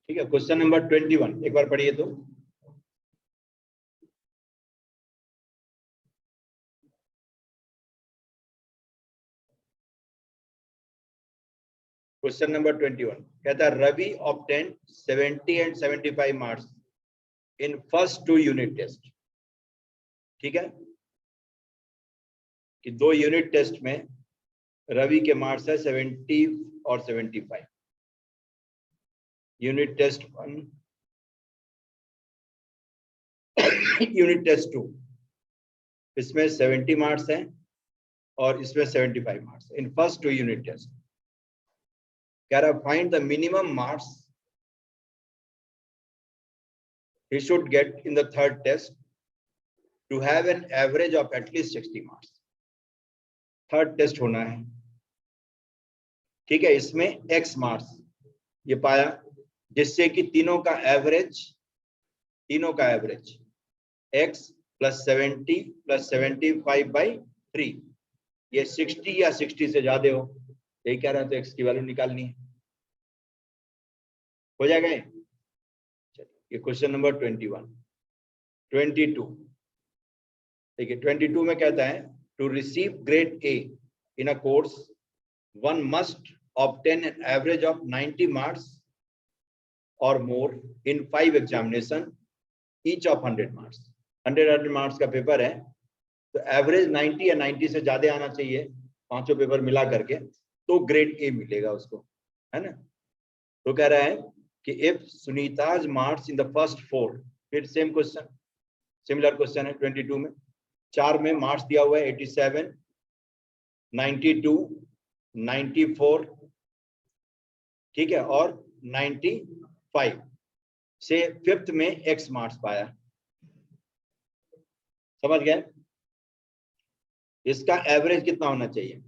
ठीक है, question number 21 एक बार पढ़िए तो। क्वेश्चन नंबर 21 कहता है Ravi obtained 70 and 75 marks in first 2 unit test. ठीक है, कि 2 यूनिट टेस्ट में रवि के मार्क्स है 70 और 75। यूनिट टेस्ट 1, यूनिट टेस्ट 2, इसमें 70 मार्क्स हैं और इसमें 75 marks in first 2 unit test. कह रहा find the minimum marks he should get in the third test to have an average of at least 60 marks. Third test होना है, ठीक है। इसमें x मार्क्स ये पाया जिससे कि तीनों का एवरेज x + 70 + 75/3 ये 60 या 60 से ज्यादा हो, यही कह रहा है। तो x की वैल्यू निकालनी है, हो जाएगा। ये क्वेश्चन नंबर 21। 22 देखिए, 22 में कहता है to receive grade A in a course one must obtain an average of 90 marks और more in 5 examination each of 100 marks. 100 marks का पेपर है, तो एवरेज 90 या 90 से ज्यादा आना चाहिए पांचों पेपर मिला करके, तो ग्रेड A मिलेगा उसको, है ना। तो कह रहा है कि if Sunita's marks in the first 4, फिर सेम क्वेश्चन, सिमिलर क्वेश्चन है 22 में। 4 में मार्क्स दिया हुआ है 87, 92, 94, ठीक है, और 95 से 5th में x मार्क्स पाया। समझ गए? इसका एवरेज कितना होना चाहिए?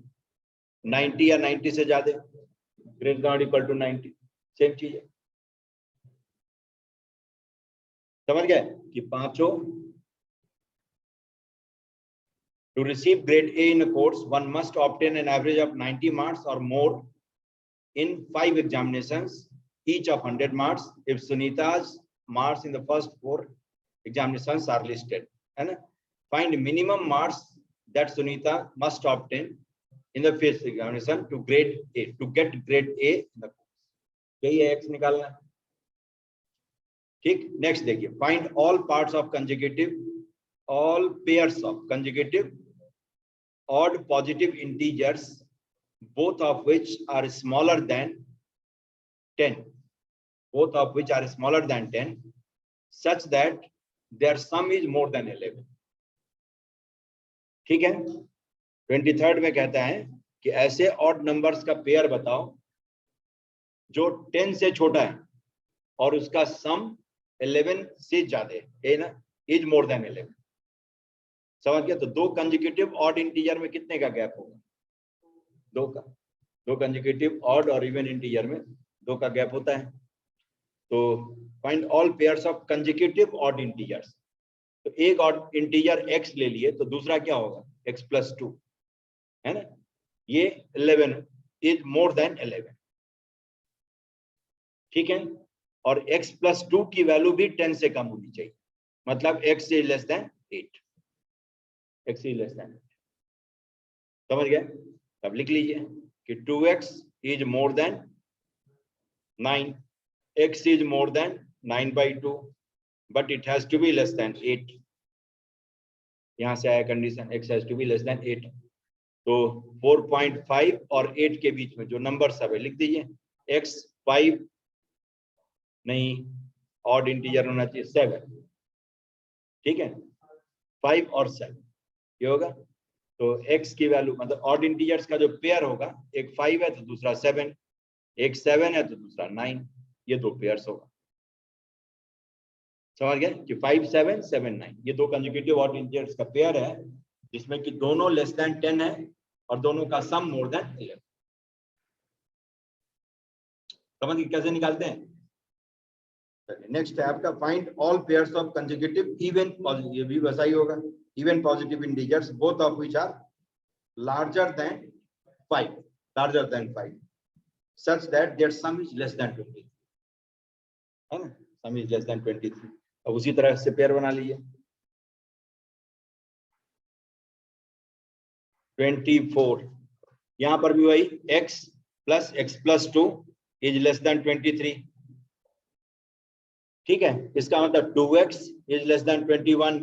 90 या 90 से ज्यादा, ग्रेटर देन और इक्वल टू 90, सेम चीज है। समझ गए कि पांचों to receive grade A in a course one must obtain an average of 90 marks or more in 5 examinations each of 100 marks if Sunita's marks in the first 4 examinations are listed, है ना। Find minimum marks that Sunita must obtain in the 5th examination to grade A, to get grade A in the course। यही है, x निकालना है, ठीक। Next देखिए, find all parts of conjugative, all pairs of conjugative odd positive integers both of which are smaller than 10, both of which are smaller than 10 such that their sum is more than 11। ठीक है। 23rd में कहता है कि ऐसे odd numbers का pair बताओ जो 10 से छोटा है और उसका सम 11 से ज्यादा है ना, इज मोर देन 11। समझ गया? तो 2 कंसेक्यूटिव ऑड इंटीजर में कितने का गैप होगा? 2 का। 2 कंसेक्यूटिव ऑड और इवन इंटीजर में 2 का गैप होता है। तो find all pairs of consecutive odd integers. तो एक ऑड इंटीजर x ले लिए तो दूसरा क्या होगा? x + 2, है ना। ये 11 इज मोर देन 11, ठीक है। और x + 2 की वैल्यू भी 10 से कम होनी चाहिए, मतलब x is less than 8, x is less than 8। समझ गए? अब लिख लीजिए कि 2x is more than 9, x is more than 9/2 but it has to be less than 8। यहां से आया condition, x has to be less than 8। तो 4.5 और 8 के बीच में जो नंबर सब है लिख दीजिए। x 5 नहीं, ऑड इंटीजर होना चाहिए 7, ठीक है। 5 और 7 ये होगा। तो x की वैल्यू मतलब ऑड इंटीजर्स का जो पेयर होगा, एक 5 है तो दूसरा 7, एक 7 है तो दूसरा 9, ये 2 पेयर्स होगा। समझ गए कि 5 7 7 9 ये 2 कंसेक्यूटिव ऑड इंटीजर्स का पेयर है जिसमें कि दोनों लेस देन 10 है और दोनों का सम मोर देन 11। समझ गए कैसे निकालते हैं? नेक्स्ट है आपका find all pairs of consecutive even positive, ये भी वैसा ही होगा, even positive integers both of which are larger than 5 such that their sum is less than 23, है ना, sum is less than 23। अब उसी तरह से पेयर बना लीजिए 24, यहां पर भी वही x plus 2 is less than 23, ठीक है, इसका मतलब 2x is less than 21,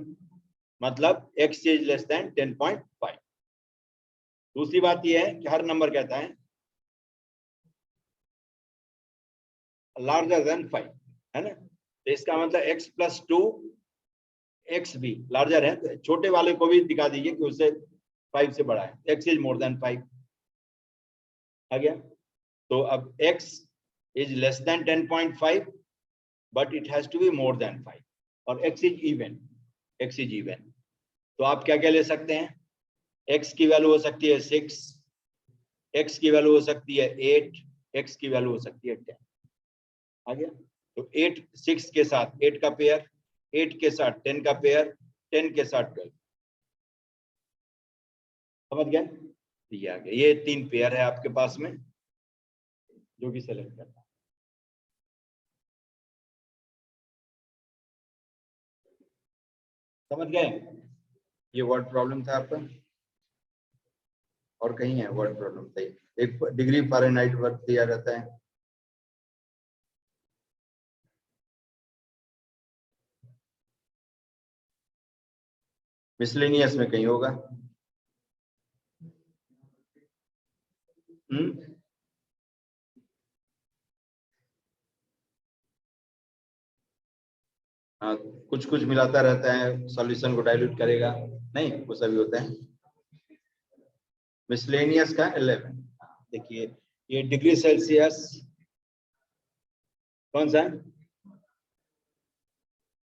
मतलब x is less than 10.5। दूसरी बात यह है कि हर नंबर कहता है लार्जर देन 5, है ना, तो इसका मतलब x plus 2 x भी लार्जर है, तो छोटे वाले को भी दिखा दीजिए कि उससे 5 से बड़ा है, x इज मोर देन 5 आ गया। तो अब x is less than 10.5 but it has to be more than 5 और x इज इवन, तो आप क्या क्या ले सकते हैं, x की वैल्यू हो सकती है 6, x की वैल्यू हो सकती है 8, x की वैल्यू हो सकती है 10 आ गया। तो 8 6 के साथ 8 का पेयर, 8 के साथ 10 का पेयर, 10 के साथ 12, समझ गए, ये आ गया, ये 3 पेयर है आपके पास में जो भी सेलेक्ट करना है। समझ गए, ये वर्ड प्रॉब्लम था आपका, और कहीं है वर्ड प्रॉब्लम था, एक डिग्री फ़ारेनहाइट वर्क दिया रहता है, मिसलेनियस में कहीं होगा। हाँ, कुछ कुछ मिलाता रहता है, सॉल्यूशन को डाइल्यूट करेगा, नहीं वो सभी होता है। मिसलेनियस का 11, देखिए ये डिग्री सेल्सियस कौन सा है,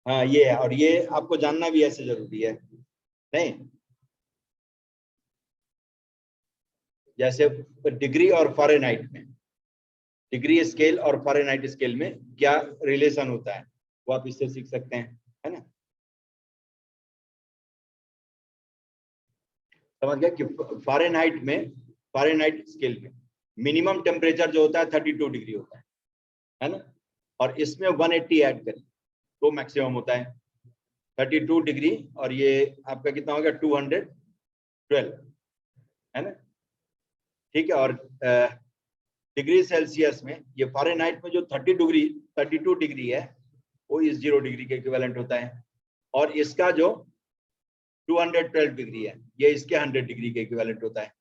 हाँ ये है, और ये आपको जानना भी ऐसे जरूरी है, नहीं जैसे डिग्री और फ़ारेनहाइट में, डिग्री स्केल और फ़ारेनहाइट स्केल में क्या रिलेशन होता है वो आप इससे सीख सकते हैं, है ना। समझ गया कि फ़ारेनहाइट स्केल में मिनिमम टेम्परेचर जो होता है 32 डिग्री होता है ना, और इसमें 180 ऐड करें तो मैक्सिमम होता है 32 डिग्री, और ये आपका कितना हो गया 212, है ना, ठीक है। और डिग्री सेल्सियस में ये फ़ारेनहाइट में जो 32 डिग्री है वो इस 0 डिग्री के इक्विवेलेंट होता है, और इसका जो 212 डिग्री है ये इसके 100 डिग्री के इक्विवेलेंट होता है,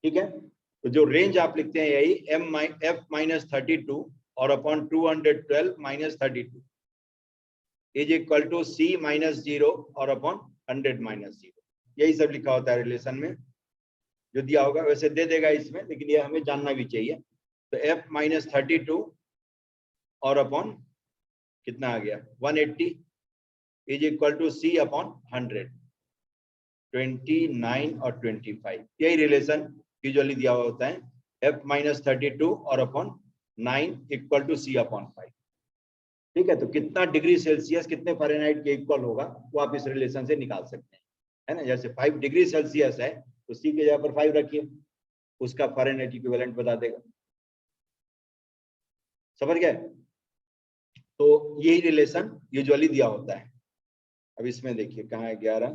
ठीक है। तो जो रेंज आप लिखते हैं यही f-32 और upon 212 - 32 is equal to c - 0 और अपॉन 100 - 0, यही सब लिखा होता है रिलेशन में, जो दिया होगा वैसे दे देगा इसमें, लेकिन ये हमें जानना भी चाहिए। तो f-32 और अपॉन कितना आ गया 180 is equal to c upon 100, 29 और 25, यही रिलेशन यूजुअली दिया हुआ होता है, f-32 और upon 9 equal to c upon 5, ठीक है। तो कितना डिग्री सेल्सियस कितने फ़ारेनहाइट के इक्वल होगा वो आप इस रिलेशन से निकाल सकते हैं, है ना। जैसे 5 डिग्री सेल्सियस है तो c के जगह पर 5 रखिए, उसका फ़ारेनहाइट इक्विवेलेंट बता देगा, समझ गए। तो यही रिलेशन यूजुअली दिया होता है। अब इसमें देखिए कहाँ है 11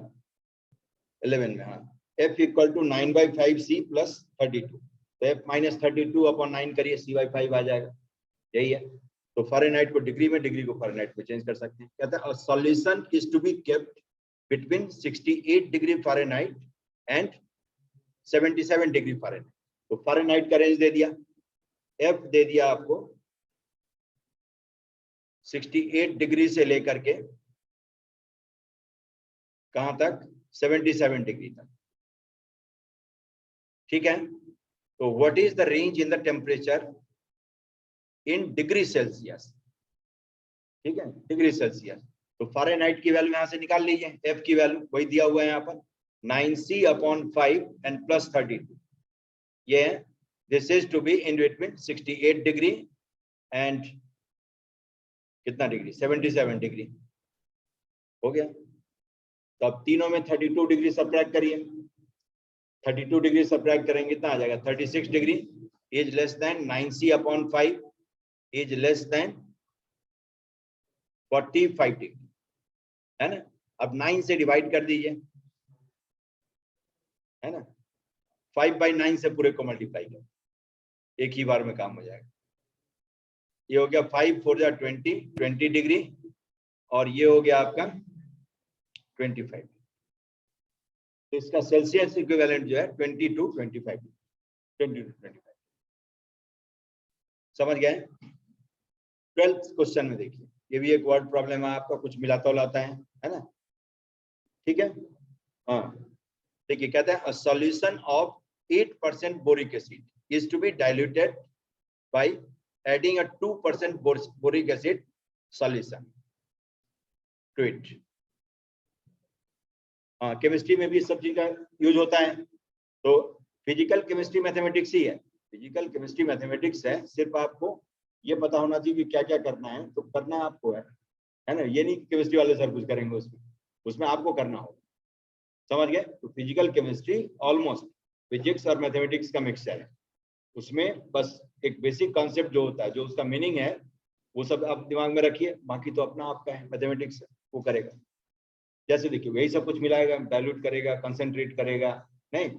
में, हाँ f equal to 9/5c plus 32, तो f-32 अपॉन 9 करिए c/5 आ जाएगा, यही है। तो फ़ारेनहाइट को डिग्री में, डिग्री को फ़ारेनहाइट में चेंज कर सकते हैं। कहता है solution is to be kept between 68 degree Fahrenheit and 77 degree Fahrenheit. तो फ़ारेनहाइट का रेंज दे दिया, f दे दिया आपको 68 डिग्री से लेकर के कहां तक 77 डिग्री तक, ठीक है। तो what is the range in the temperature in degree Celsius, ठीक है, डिग्री सेल्सियस। तो फ़ारेनहाइट की वैल्यू यहां से निकाल लीजिए, f की वैल्यू वही दिया हुआ है यहाँ पर 9c अपॉन 5 एंड प्लस 32, ये this is to be in between 68 degree and कितना डिग्री, 77 डिग्री हो गया। तो अब तीनों में 32 डिग्री सब्ट्रैक्ट करिए, 32 डिग्री सब्ट्रैक्ट करेंगे कितना आ जाएगा, 36 degree. Is less then 9c/5 is less then 45 degree, है ना। अब 9 से डिवाइड कर दीजिए, है ना, 5/9 से पूरे को मल्टीप्लाई कर, एक ही बार में काम हो जाएगा। ये हो गया 5 4 जा 20 डिग्री, और ये हो गया आपका 25। तो इसका सेल्सियस इक्विवेलेंट जो है 22 25, 22 25। समझ गए। 12th क्वेश्चन में देखिए, ये भी एक वर्ड प्रॉब्लम है आपका, कुछ मिलाता उलाता है ना, ठीक है। हाँ देखिए, कहते हैं a solution of 8% boric acid is to be diluted by adding a 2% boric acid solution to it. हाँ, केमिस्ट्री में भी इस सब चीज का यूज होता है। तो फिजिकल केमिस्ट्री मैथमेटिक्स ही है, फिजिकल केमिस्ट्री मैथमेटिक्स है, सिर्फ आपको ये पता होना चाहिए कि क्या क्या करना है, तो करना आपको है ना। ये नहीं केमिस्ट्री वाले सर कुछ करेंगे, उसमें आपको करना होगा। समझ गए। तो फिजिकल केमिस्ट्री ऑलमोस्ट फिजिक्स और मैथमेटिक्स का मिक्सचर है, उसमें बस एक बेसिक कॉन्सेप्ट जो होता है, जो उसका मीनिंग है, वो सब आप दिमाग में रखिए, बाकी तो अपना आपका है, मैथमेटिक्स वो करेगा। जैसे देखिए यही सब कुछ मिलाएगा, डाइल्यूट करेगा, कंसंट्रेट करेगा, नहीं।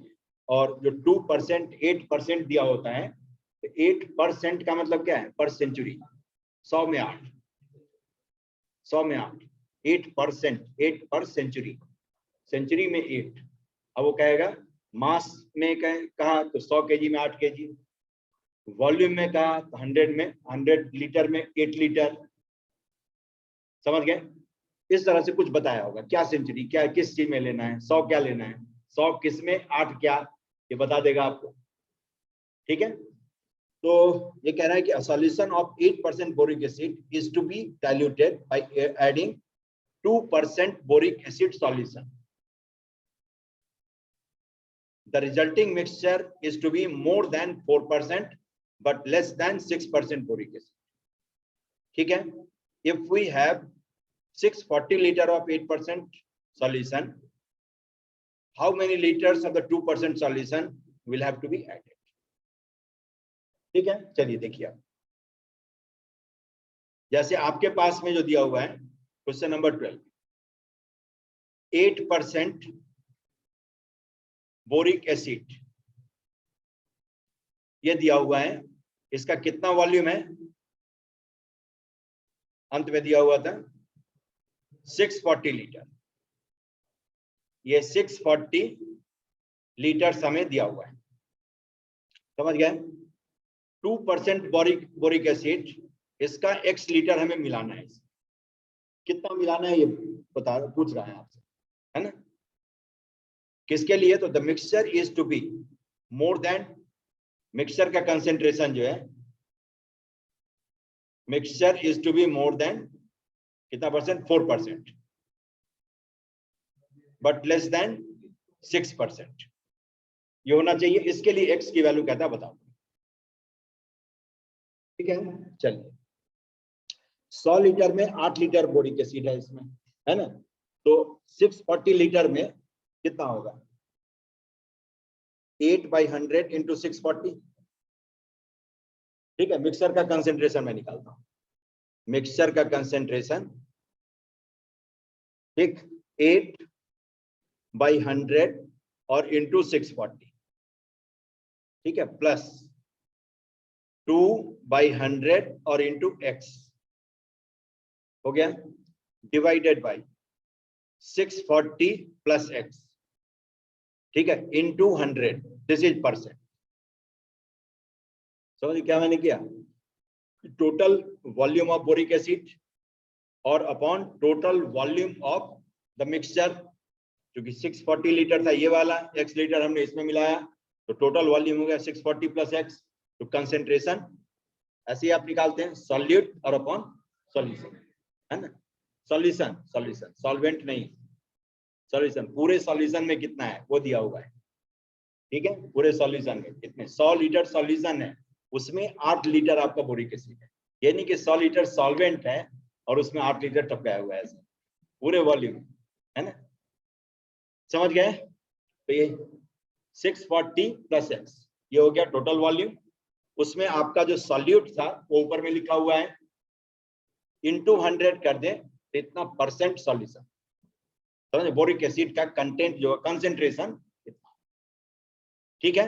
और जो 2% 8% दिया होता है, तो 8% का मतलब क्या है, पर सेंचुरी, 100 में 8, 100 में 8, 8%, 8 पर सेंचुरी, सेंचुरी में 8। अब वो कहेगा मास में कहा तो 100 kg में 8 kg, वॉल्यूम में कहा तो 100 में 100 लीटर में 8 लीटर। समझ गए। इस तरह से कुछ बताया होगा, क्या सेंचुरी, क्या किस चीज में लेना है, 100 क्या लेना है, 100 किस में, 8 क्या, ये बता देगा आपको, ठीक है। तो ये कह रहा है कि a solution of 8% boric acid is to be diluted by adding 2% boric acid solution. The resulting mixture is to be more than 4% but less than 6% boric acid. ठीक है। If we have 640 liter of 8% solution, how many liters of the 2% solution will have to be added? ठीक है, चलिए देखिए आप, जैसे आपके पास में जो दिया हुआ है क्वेश्चन नंबर 12, 8% बोरिक एसिड ये दिया हुआ है, इसका कितना वॉल्यूम है, अंत में दिया हुआ था 640 लीटर, ये 640 लीटर हमें दिया हुआ है। समझ गए। 2% बोरिक एसिड, इसका x लीटर हमें मिलाना है, कितना मिलाना है ये पूछ रहा है आपसे, है ना। किसके लिए, तो the mixture is to be more than, mixture का कंसेंट्रेशन जो है, mixture is to be more than कितना परसेंट, 4%, बट लेस देन 6%, ये होना चाहिए। इसके लिए x की वैल्यू कहता है बताओ, ठीक है। चलिए 100 लीटर में 8 लीटर बोरिक एसिड है इसमें, है ना। तो 640 लीटर में कितना होगा, 8/100 इंटू 640, ठीक है। मिक्सचर का कंसेंट्रेशन मैं निकालता हूं, मिक्सचर का कंसेंट्रेशन, ठीक, 8/100 और इंटू 640, ठीक है, प्लस 2/100 और इंटू x हो गया, डिवाइडेड बाय 640 प्लस x, ठीक है, इंटू 100, दिस इज परसेंट। समझ क्या मैंने किया, total volume of boric acid और upon total volume of the mixture, क्योंकि 640 लीटर था ये वाला, x लीटर हमने इसमें मिलाया, तो टोटल वॉल्यूम हो गया 640 प्लस x। तो कंसेंट्रेशन ऐसे ही आप निकालते हैं, सॉल्यूट और अपॉन सॉल्यूशन, है ना। सॉल्यूशन, सॉल्यूशन, सॉल्वेंट नहीं, सॉल्यूशन, पूरे सॉल्यूशन में कितना है वो दिया हुआ है, ठीक है। पूरे सॉल्यूशन में कितने, 100 लीटर सॉल्यूशन है, उसमें 8 लीटर आपका बोरिक एसिड है, यानी कि 100 लीटर सॉल्वेंट है और उसमें 8 लीटर टपकाया हुआ है ऐसे पूरे वॉल्यूम, है ना, समझ गए। तो ये 640 प्लस एक्स, ये हो गया टोटल वॉल्यूम। उसमें आपका जो सॉल्यूट था वो ऊपर में लिखा हुआ है, इनटू 100 कर दें तो इतना परसेंट सॉल्यूशन, समझे, बोरिक एसिड का कंटेंट जो कंसेंट्रेशन, ठीक है।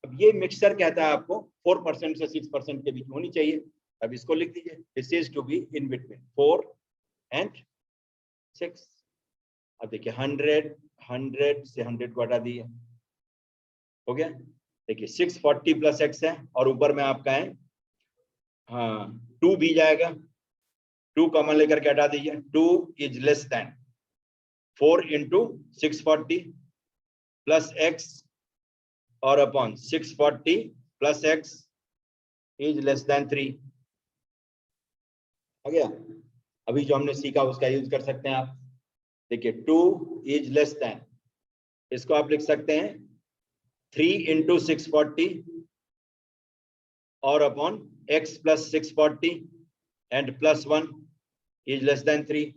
अब ये मिक्सचर कहता है आपको 4% से 6% के बीच होनी चाहिए। अब इसको लिख दीजिए, this is to be in between 4 and 6। अब देखिए 100 से 100 को हटा दिए, हो गया। देखिए 640 प्लस एक्स है और ऊपर में आपका है, हाँ 2 भी जाएगा, 2 कॉमन लेकर के हटा दीजिए, 2 is less than 4 into 640 plus x और upon 640 plus x is less than 3। आ गया। अभी जो हमने सीखा उसका यूज कर सकते हैं आप। देखिए 2 इज लेस देन, इसको आप लिख सकते हैं 3 इंटू 640 और upon x plus 640 and plus 1 is less than 3।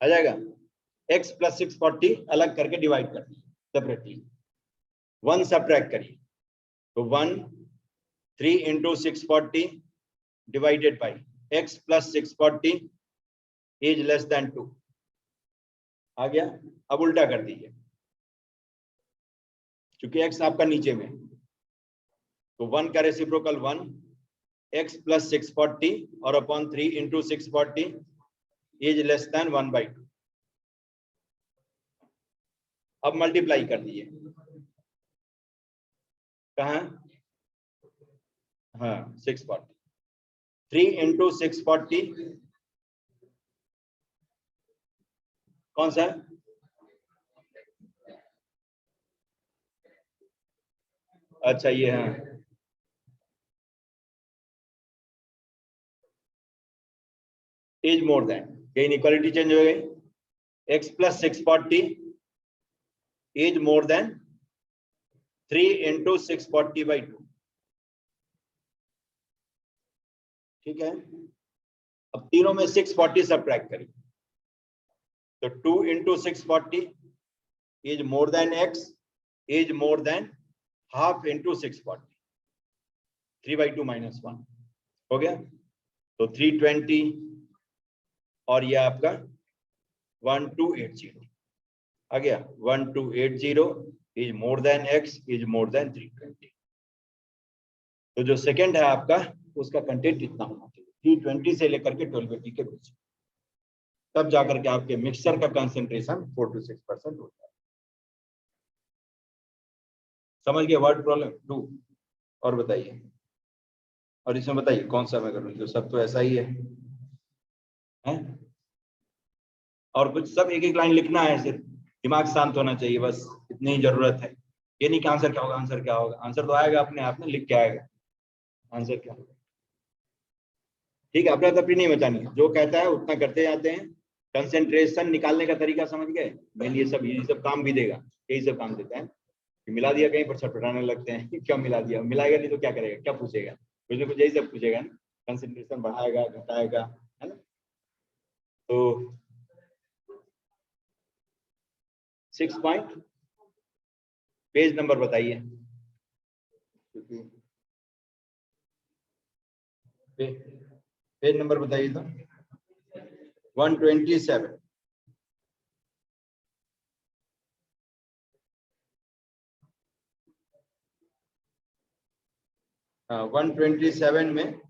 आ जाएगा। x प्लस 640 अलग करके डिवाइड कर दिए सेपरेटली, 1 सब्ट्रैक्ट करिए तो 1, 3 into 640 divided by x plus 640 is less then 2। आ गया। अब उल्टा कर दीजिए, क्योंकि x आपका नीचे में, तो 1 का रेसिप्रोकल 1, x प्लस 640 और upon 3 into 640 is less then 1/2। अब मल्टीप्लाई कर दीजिए, कहाँ, हाँ 640, 3 इंटू 640 कौन सा, अच्छा ये, हाँ इज मोर देन, ये इनइक्वालिटी चेंज हो गई, x plus 640 is more then 3 into 640/2। ठीक है। अब तीनों में 640 सब्ट्रैक्ट करिए, तो 2 into 640 is more then x is more than half into 640, 3/2 minus 1 हो गया, तो 320 और ये आपका 1280 आ गया। 1280 is more then x is more then 320। तो जो सेकंड है आपका उसका कंटेंट इतना होना चाहिए, 320 से लेकर के 1280 के बीच, तब जाकर के आपके मिक्सचर का कंसेंट्रेशन 4 to 6% होता है। समझ गए वर्ड प्रॉब्लम 2। और बताइए, और इसमें बताइए कौन सा मैं करूँ, जो सब तो ऐसा ही है? और कुछ सब एक एक लाइन लिखना है, सिर्फ दिमाग शांत होना चाहिए, बस इतनी ही जरूरत है। ये नहीं कि आंसर क्या होगा, आंसर क्या होगा, आंसर तो आएगा अपने आप में, लिख के आएगा आंसर क्या होगा। ठीक है, अपना तफरी नहीं मचानी है, जो कहता है उतना करते जाते हैं। कंसेंट्रेशन निकालने का तरीका समझ गए, मेन ये सब काम भी देगा, यही सब काम देता है। मिला दिया कहीं पर छटपटाने लगते हैं क्या मिला दिया, मिलाएगा नहीं तो क्या करेगा, क्या पूछेगा, कुछ ना कुछ यही सब पूछेगा ना, कंसेंट्रेशन बढ़ाएगा घटाएगा, है ना। तो 6 पॉइंट, पेज नंबर बताइए, पेज नंबर बताइए तो 127। हाँ 127 में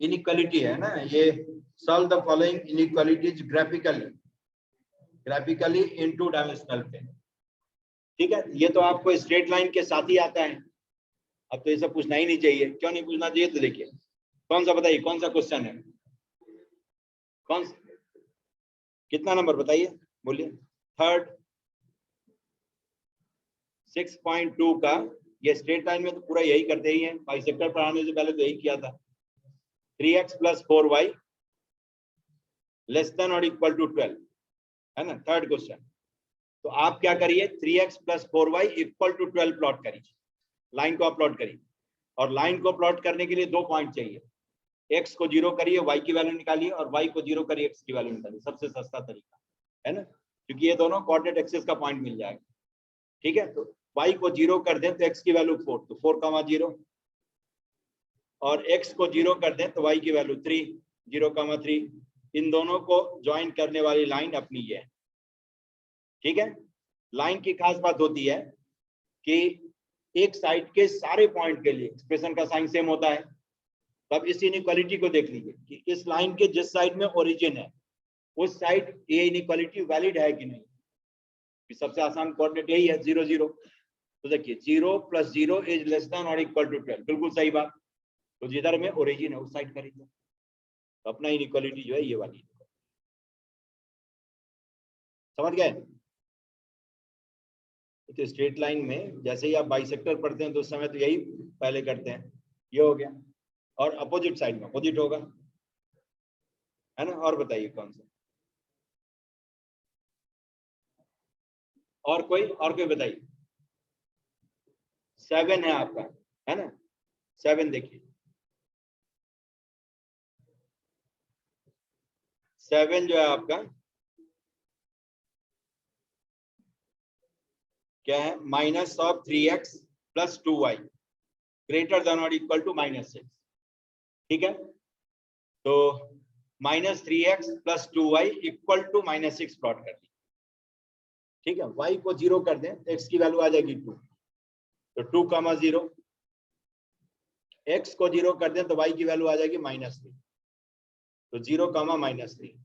इनइक्वालिटी है ना, ये solve the following inequalities graphically in 2 dimensional plane. ठीक है, ये तो आपको स्ट्रेट लाइन के साथ ही आता है, अब तो ये सब पूछना ही नहीं चाहिए। क्यों नहीं पूछना चाहिए, तो देखिए कौन सा बताइए, कौन सा क्वेश्चन है, कौन कितना नंबर बताइए, बोलिए। थर्ड 6.2 का, ये स्ट्रेट लाइन में तो पूरा यही करते ही हैं, बाइसेक्टर पढ़ाने से पहले तो यही किया था। 3x plus 4y less than और इक्वल टू 12, है ना, थर्ड क्वेश्चन। तो आप क्या करिए, 3x plus 4y equal to 12 plot करिए, लाइन को आप प्लॉट करिए, और लाइन को प्लॉट करने के लिए 2 पॉइंट चाहिए। x को 0 करिए, y की वैल्यू निकालिए, और y को 0 करिए, x की वैल्यू निकालिए। सबसे सस्ता तरीका है ना, क्योंकि ये दोनों कोऑर्डिनेट एक्सिस का पॉइंट मिल जाएगा। ठीक है, तो y को 0 कर दें तो x की वैल्यू 4, तो 4,0, और x को 0 कर दें तो y की वैल्यू 3, 0,3। इन दोनों को ज्वाइन करने वाली लाइन अपनी ये है। ठीक है, लाइन की खास बात होती है कि एक साइड के सारे पॉइंट के लिए एक्सप्रेशन का साइन सेम होता है। तब इस इनइक्वालिटी को देख लीजिए कि इस लाइन के जिस साइड में ओरिजिन है उस साइड ये इनइक्वालिटी वैलिड है कि नहीं। सबसे आसान कोऑर्डिनेट यही है 0, 0। तो देखिए 0 + 0 इज लेस देन और इक्वल टू 12, बिल्कुल सही बात। तो जिधर में ओरिजिन है उस साइड करेंगे, तो अपना इनइक्वालिटी जो है ये वाली। समझ गए। तो स्ट्रेट लाइन में जैसे ही आप बाइसेक्टर पढ़ते हैं तो उस समय तो यही पहले करते हैं, ये हो गया, और अपोजिट साइड में अपोजिट होगा, है ना। और बताइए कौन सा, और कोई बताइए। 7 है आपका, है ना। 7 देखिए, 7 जो है आपका क्या है, -3x + 2y ग्रेटर देन और इक्वल टू -6। ठीक है, तो -3x + 2y equal to -6 plot कर दी। ठीक है, y को 0 कर दें तो x की वैल्यू आ जाएगी 2, तो 2,0। x को 0 कर दें तो y की वैल्यू आ जाएगी -3, तो 0,-3,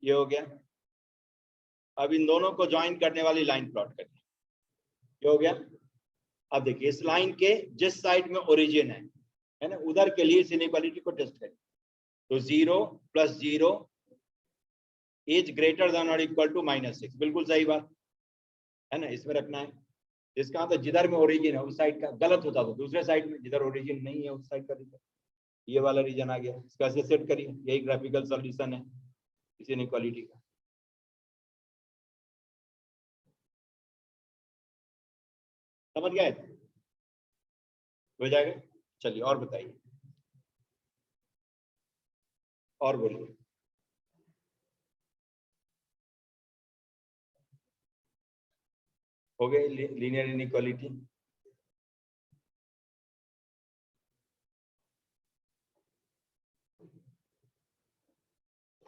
ये हो गया। अब इन दोनों को ज्वाइन करने वाली लाइन प्लॉट करिए, ये हो गया। अब देखिए इस लाइन के जिस साइड में ओरिजिन है ना, उधर के लिए इस इनइक्वालिटी को टेस्ट करें। तो 0 + 0 इज ग्रेटर देन और इक्वल टू -6, बिल्कुल सही बात है ना, इसमें रखना है। इसका मतलब जिधर में ओरिजिन है उस साइड का, गलत होता तो दूसरे साइड में, जिधर ओरिजिन नहीं है उस साइड का रीजन, ये वाला रीजन आ गया। इसका ऐसे सेट करिए, यही ग्राफिकल सॉल्यूशन है इस इनइक्वालिटी का। समझ गए, हो जाएगा। चलिए और बताइए, और बोलिए। हो गए लीनियर इनइक्वालिटी।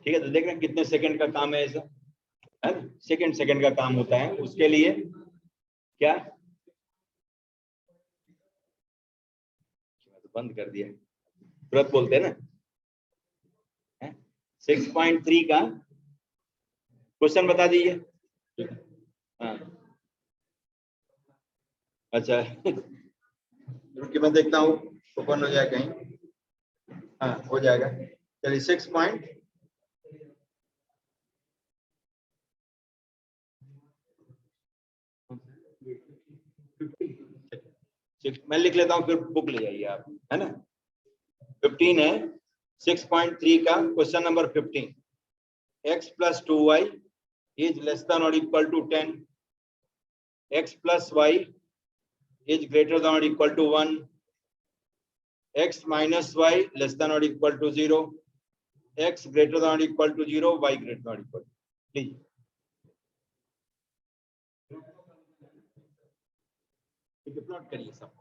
ठीक है, तो देख रहे हैं कितने सेकंड का काम है ऐसा, है ना। सेकंड का काम होता है, उसके लिए क्या, तो बंद कर दिया, तुरंत बोलते हैं ना। 6.3 का क्वेश्चन बता दीजिए। हाँ, अच्छा रुकिए मैं देखता हूँ ओपन हो जाए कहीं। हाँ हो जाएगा, चलिए 6 पॉइंट, मैं लिख लेता हूँ फिर बुक ले जाइए आप, है ना। 15 है, 6.3 का question number 15। x + 2y is less than और equal to 10, x + y is greater than और equal to 1, x - y less than और equal to 0, x greater than और equal to 0, y greater than और इक्वल टू। प्लॉट करिए सब।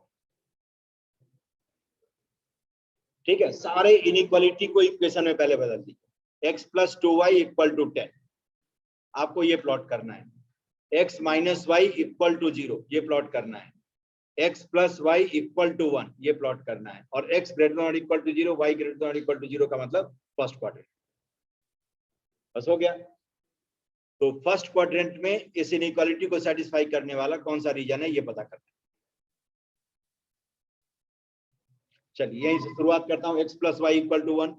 ठीक है, सारे इनइक्वालिटी को इक्वेशन में पहले बदल दीजिए। x + 2y इक्वल टू 10, आपको ये प्लॉट करना है। x - y इक्वल टू 0, ये प्लॉट करना है। x + y इक्वल टू 1, ये प्लॉट करना है। और x ग्रेटर देन और equal to 0, y greater than और इक्वल टू 0 का मतलब फर्स्ट क्वाड्रेंट। बस हो गया। तो फर्स्ट क्वाड्रेंट में इस इनइक्वालिटी को सेटिस्फाई करने वाला कौन सा रीजन है ये पता करना है। चलिए यहीं से शुरुआत करता हूं। x + y इक्वल टू 1,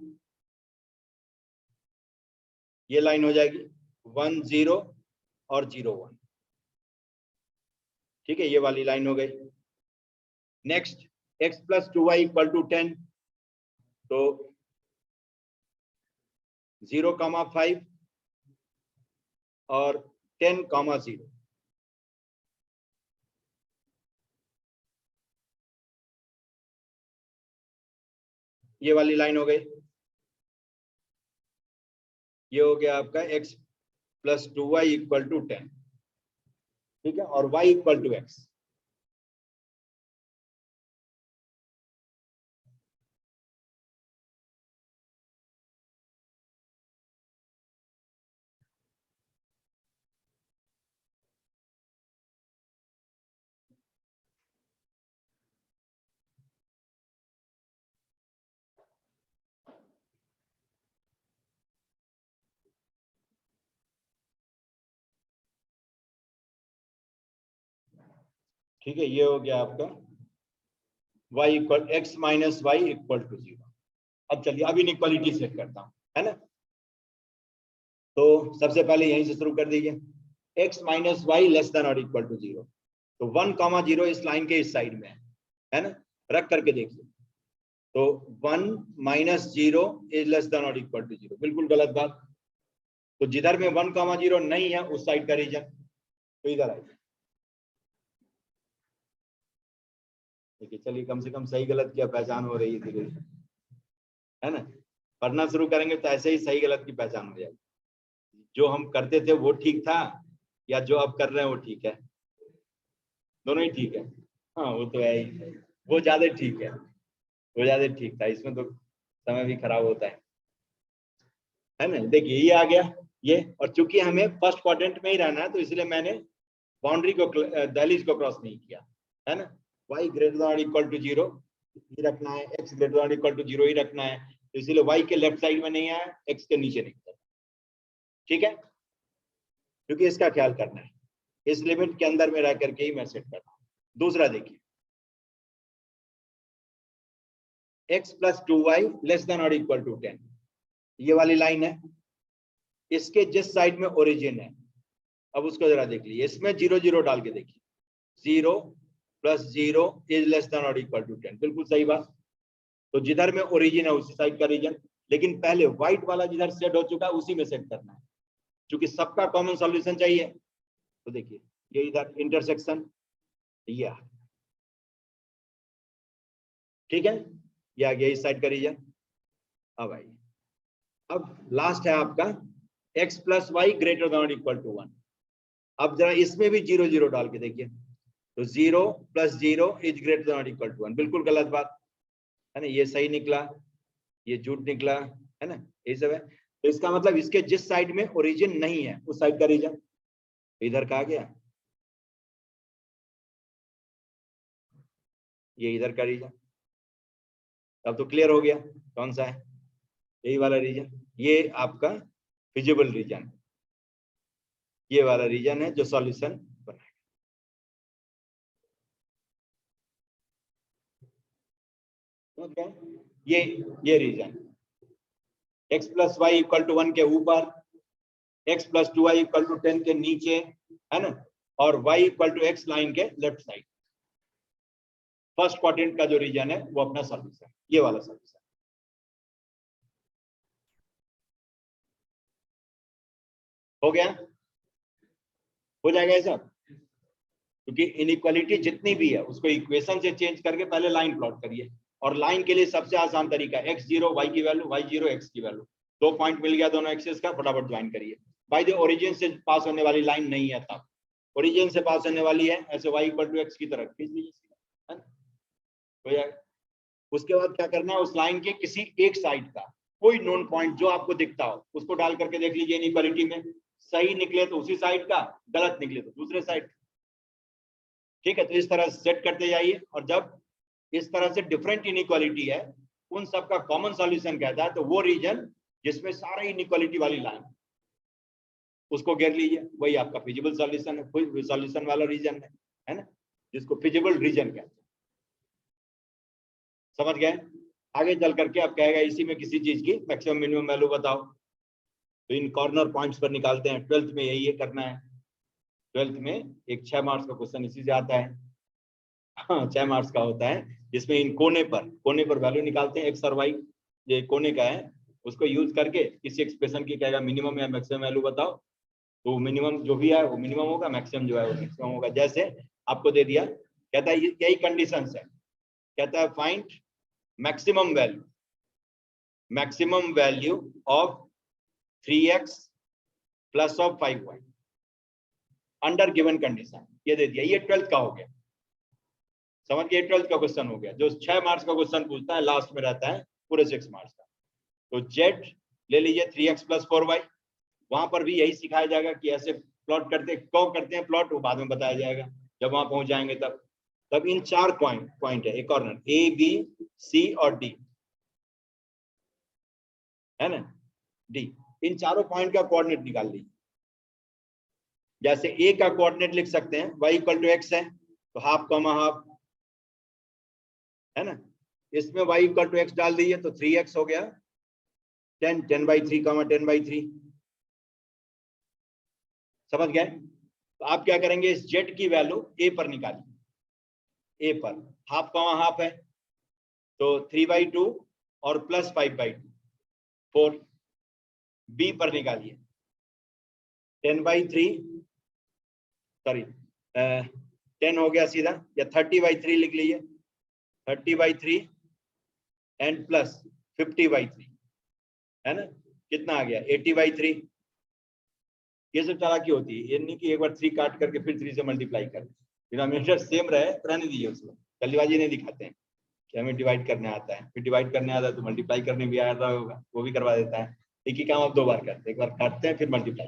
ये लाइन हो जाएगी 1, 0 और 0, 1। ठीक है, ये वाली लाइन हो गई। Next x + 2y equal to 10, तो 0,5 और 10,0। ये वाली लाइन हो गई, ये हो गया आपका x + 2y = 10, ठीक है, और y = x। ठीक है, ये हो गया आपका x - y = 0। अब चलिए अब इनइक्वालिटी सेट करता हूं, है ना। तो सबसे पहले यहीं से शुरू कर दीजिए, x - y < ≤ 0। तो 1, 0 इस लाइन के इस साइड में है ना, रख करके देखिए। तो 1 - 0 < ≤ 0, बिल्कुल गलत बात। तो जिधर में 1, 0 नहीं है उस साइड का रीजन, तो इधर आइए। देखिए, चलिए कम से कम सही गलत की पहचान हो रही है धीरे धीरे, है ना। पढ़ना शुरू करेंगे तो ऐसे ही सही गलत की पहचान हो जाएगी। जो हम करते थे वो ठीक था, या जो अब कर रहे हैं वो ठीक है? दोनों ही ठीक है। हाँ वो तो है ही, वो ज्यादा ठीक है, वो ज्यादा ठीक था, इसमें तो समय भी खराब होता है ना। देखिए ये आ गया ये, और चूंकि हमें फर्स्ट क्वाड्रेंट में ही रहना है तो इसलिए मैंने बाउंड्री को दहलीज को क्रॉस नहीं किया, है ना। y > 0 ही रखना है, x > 0 ही रखना है, तो इसीलिए y के लेफ्ट साइड में नहीं आया, x के नीचे नहीं था, ठीक है, क्योंकि इसका ख्याल करना है, इस लिमिट के अंदर में रह करके ही मैं सेट करता हूँ। दूसरा देखिए, x + 2y < <10, ये वाली लाइन है, इसके जिस साइड में ओरिजिन है, अब उसको जरा देख लीजिए, इसमें 0, 0 डाल के देखिए, 0 + 0 < < 10, बिल्कुल सही बात। तो जिधर में ओरिजिन है उसी साइड का रीजन, लेकिन पहले व्हाइट वाला जिधर सेट हो चुका है उसी में सेट करना है, क्योंकि सबका कॉमन सॉल्यूशन चाहिए। तो देखिए ये इधर इंटरसेक्शन, ये ठीक है, ये आ गया इस साइड का रीजन। अब आइए, अब लास्ट है आपका x + y > 1। अब जरा इसमें भी 0, 0 डाल के देखिए, तो 0 + 0 < > 1, बिल्कुल गलत बात है ना, ये सही निकला, ये झूठ निकला, है ना, यही सब है। तो इसका मतलब इसके जिस साइड में ओरिजिन नहीं है उस साइड का रीजन इधर का आ गया, ये इधर का रीजन। तब तो क्लियर हो गया कौन सा है, यही वाला रीजन, ये आपका फिजिबल रीजन, ये वाला रीजन है जो सॉल्यूशन बनाएगा। ये रीजन x + y = 1 के ऊपर, x + 2y = 10 के नीचे, है ना, और y = x लाइन के लेफ्ट साइड, फर्स्ट क्वाड्रेंट का जो रीजन है वो अपना सॉल्यूशन, ये वाला सॉल्यूशन हो गया, हो जाएगा ऐसा। क्योंकि इनइक्वालिटी जितनी भी है उसको इक्वेशन से चेंज करके पहले लाइन प्लॉट करिए, और लाइन के लिए सबसे आसान तरीका x0 y की वैल्यू, y0 x की वैल्यू, 2 पॉइंट मिल गया दोनों एक्सिस का, फटाफट ज्वाइन करिए। बाय द ओरिजिन से पास होने वाली लाइन नहीं है, तब ओरिजिन से पास होने वाली है, ऐसे y = x की तरफ खींच लीजिए, है ना, हो जाएगा। उसके बाद क्या करना है, उस लाइन के किसी एक साइड का कोई नोन पॉइंट जो आपको दिखता हो उसको डाल करके देख लीजिए इनइक्वालिटी में, सही निकले तो उसी साइड का, गलत निकले तो दूसरे साइड, ठीक है। तो इस तरह सेट करते जाइए, और जब इस तरह से डिफरेंट इनइक्वालिटी है उन सबका कॉमन सॉल्यूशन कहता है, तो वो रीजन जिसमें सारे इनइक्वालिटी वाली लाइन उसको घेर लीजिए, वही आपका फिजिबल सॉल्यूशन है, कोई सॉल्यूशन वाला रीजन है ना, जिसको फिजिबल रीजन कहते हैं। समझ गए? आगे चल करके अब कहेगा इसी में किसी चीज की मैक्सिमम मिनिमम वैल्यू बताओ, तो इन कॉर्नर पॉइंट्स पर निकालते हैं। 12th में यही करना है, 12th में एक 6 मार्क्स का क्वेश्चन इसी से आता है, हाँ 6 मार्क्स का होता है, जिसमें इन कोने पर वैल्यू निकालते हैं, एक्स और वाई, ये कोने का है, उसको यूज करके किसी एक्सप्रेशन की कहेगा मिनिमम या मैक्सिमम वैल्यू बताओ, तो मिनिमम जो भी है वो मिनिमम होगा, मैक्सिमम जो है वो मैक्सिमम होगा। जैसे आपको दे दिया, कहता है यही कंडीशन है, कहता है find maximum value maximum value of 3x plus of 5y under given condition, ये दे दिया। ये 12th का हो गया, समझ गए? 12th का क्वेश्चन हो गया, जो 6 मार्क्स का क्वेश्चन पूछता है, लास्ट में रहता है पूरे 6 मार्क्स का। तो z ले लीजिए 3x प्लस 4y, वहां पर भी यही सिखाया जाएगा कि ऐसे प्लॉट करते हैं प्लॉट, वो बाद में बताया जाएगा जब वहां पहुंच जाएंगे। तब इन 4 पॉइंट है, एक कॉर्नर A B C और D है ना, D, इन चारों पॉइंट का कोऑर्डिनेट निकाल लीजिए। जैसे A का कोऑर्डिनेट लिख सकते हैं, y इक्वल टू x है तो हाफ कॉमा हाफ है ना, इसमें y इक्वल टू x डाल दीजिए तो 3x हो गया, 10/3 कॉमा 10/3, समझ गए? तो आप क्या करेंगे, इस z की वैल्यू a पर निकालिए। a पर हाफ कॉमा हाफ है तो 3/2 और प्लस 5/2 4, b पर निकालिए 10/3, सॉरी 10 हो गया सीधा, या 30/3 लिख लीजिए, 30/3 एंड प्लस 50/3 है ना, कितना आ गया 80/3। ये सब चालाकी होती है, ये नहीं कि एक बार 3 काट करके फिर 3 से मल्टीप्लाई कर, डिनोमिनेटर सेम रहे तो रहने दीजिए, उसको जल्दीबाजी नहीं दिखाते हैं कि हमें डिवाइड करने आता है, फिर डिवाइड करने आता है तो मल्टीप्लाई करने भी आता होगा, वो भी करवा देता है। एक ही काम आप 2 बार करते हैं, एक बार काटते हैं फिर मल्टीप्लाई,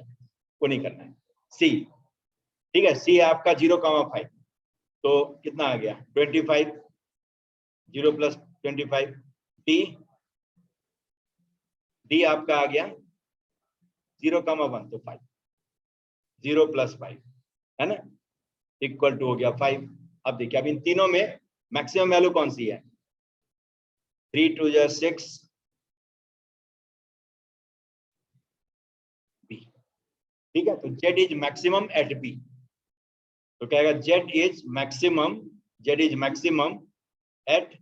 वो नहीं करना है। सी, ठीक है, सी आपका 0,5 तो कितना आ गया 25, 0 प्लस 25। डी आपका आ गया 0,1 तो 5, 0 प्लस 5 है ना, इक्वल टू हो गया 5। अब देखिए, अब इन तीनों में मैक्सिमम वैल्यू कौन सी है, 3 2 6 बी, ठीक है। तो z is maximum at b, तो कहेगा z is maximum at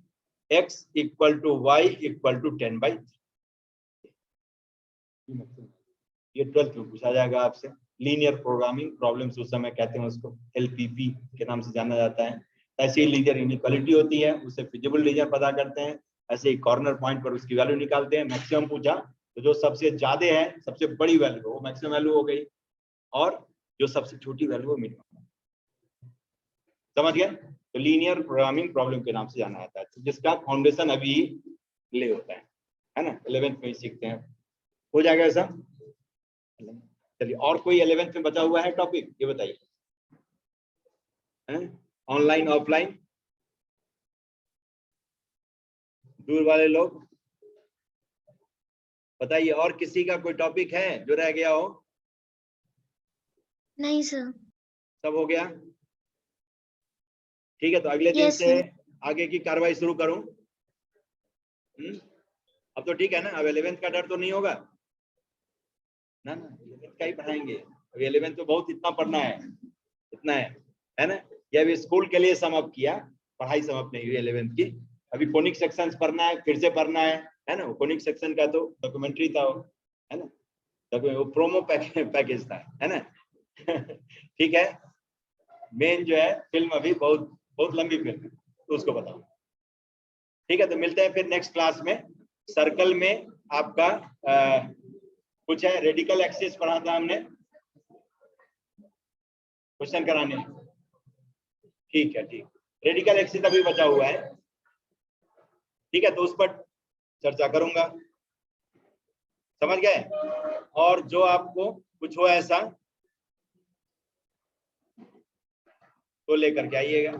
x equal to y equal to 10/3। ये 12th में पूछा जाएगा आपसे। लीनियर प्रोग्रामिंग प्रॉब्लम्स उस समय कहते हैं, उसको LPP के नाम से जाना जाता है। ऐसी लीनियर इनइक्वालिटी होती है, उससे फिजिबल लीनियर पता करते हैं, ऐसे ही कॉर्नर पॉइंट पर उसकी वैल्यू निकालते हैं। मैक्सिमम पूछा तो जो सबसे ज्यादा है, सबसे बड़ी वैल्यू वो मैक्सिमम वैल्यू हो गई, और जो सबसे छोटी वैल्यू वो मिनिमम, समझ गए? तो लीनियर प्रोग्रामिंग प्रॉब्लम के नाम से जाना जाता है, जिसका फाउंडेशन अभी ले होता है ना, 11th में ही सीखते हैं। हो जाएगा ऐसा? चलिए, और कोई 11th में बचा हुआ है टॉपिक, ये बताइए। ऑनलाइन ऑफलाइन, दूर वाले लोग बताइए, और किसी का कोई टॉपिक है जो रह गया हो? नहीं सर, सब हो गया, ठीक है। तो अगले दिन से आगे की कार्रवाई शुरू करूं। अब तो ठीक है ना, अब 11th का डर तो नहीं होगा ना? 11th का ही पढ़ाएंगे, अब 11th तो बहुत इतना पढ़ना है, इतना है ना। ये अभी स्कूल के लिए समाप्त किया, पढ़ाई समाप्त नहीं हुई 11th की। अभी कोनिक सेक्शंस पढ़ना है, फिर से पढ़ना है ना। कोनिक सेक्शन का तो डॉक्यूमेंट्री था वो, है ना, वो प्रोमो पैकेज था, है ना। ठीक है, मेन जो है फिल्म अभी बहुत बहुत लंबी फिल्म है, तो उसको बताओ, ठीक है। तो मिलते हैं फिर नेक्स्ट क्लास में। सर्कल में आपका कुछ है, रेडिकल एक्सिस पढ़ा था हमने, क्वेश्चन कराने, ठीक है, ठीक, रेडिकल एक्सिस अभी बचा हुआ है, ठीक है, तो उस पर चर्चा करूंगा, समझ गए? और जो आपको कुछ हो ऐसा तो लेकर के आइएगा।